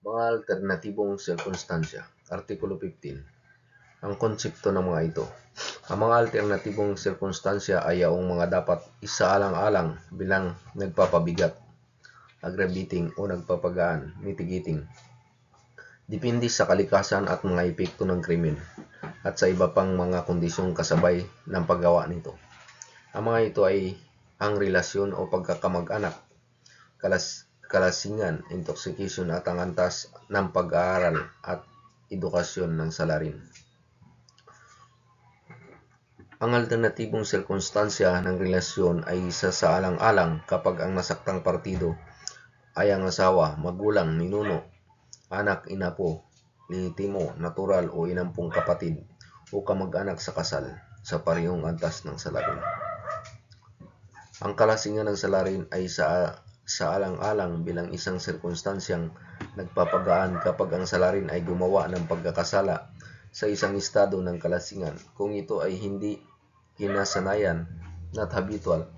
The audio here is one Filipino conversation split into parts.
Mga alternatibong sirkunstansya. Artikulo 15. Ang konsepto ng mga ito. Ang mga alternatibong sirkunstansya ay yaong mga dapat isaalang-alang bilang nagpapabigat, aggravating o nagpapagaan, mitigating. Depende sa kalikasan at mga epekto ng krimen at sa iba pang mga kondisyong kasabay ng paggawa nito. Ang mga ito ay ang relasyon o pagkakamag-anak, kalasingan, intoxication at ang antas ng pag-aaral at edukasyon ng salarin. Ang alternatibong sirkunstansya ng relasyon ay isa sa alang-alang kapag ang nasaktang partido ay ang asawa, magulang, ninuno, anak, inapo, lehitimo, natural o inampong kapatid o kamag-anak sa kasal sa parehong antas ng salarin. Ang kalasingan ng salarin ay sa alang-alang bilang isang sirkunstansyang nagpapagaan kapag ang salarin ay gumawa ng pagkakasala sa isang estado ng kalasingan kung ito ay hindi kinasanayan at habitual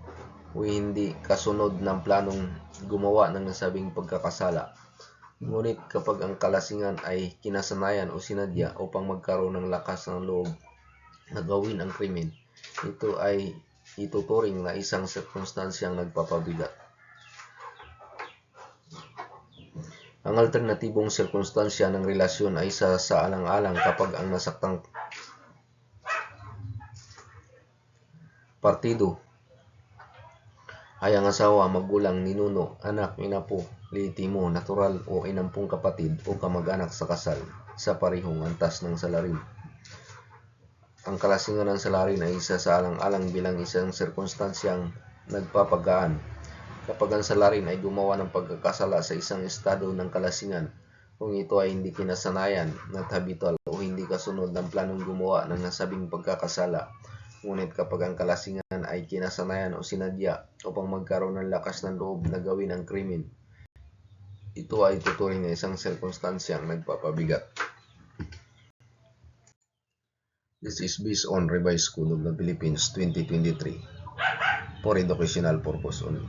o hindi kasunod ng planong gumawa ng nasabing pagkakasala. Ngunit kapag ang kalasingan ay kinasanayan o sinadya upang magkaroon ng lakas ng loob na gawin ang krimen, ito ay ituturing na isang sirkunstansyang nagpapabigat. Ang alternatibong sirkunstansya ng relasyon ay isa sa alang-alang kapag ang nasaktang partido ay ang asawa, magulang, ninuno, anak, inapo, lehitimo, natural o inampong kapatid o kamag-anak sa kasal sa parehong antas ng salarin. Ang kalasingan ng salarin ay isa sa alang-alang bilang isang sirkunstansyang nagpapagaan kapag ang salarin ay gumawa ng pagkakasala sa isang estado ng kalasingan kung ito ay hindi kinasanayan at habitual o hindi kasunod ng planong gumawa ng nasabing pagkakasala. Ngunit kapag ang kalasingan ay kinasanayan o sinadya upang magkaroon ng lakas ng loob na gawin ang krimen, ito ay tuturing na isang sirkunstansyang nagpapabigat. This is based on Revised Code of the Philippines 2023 for educational purpose only.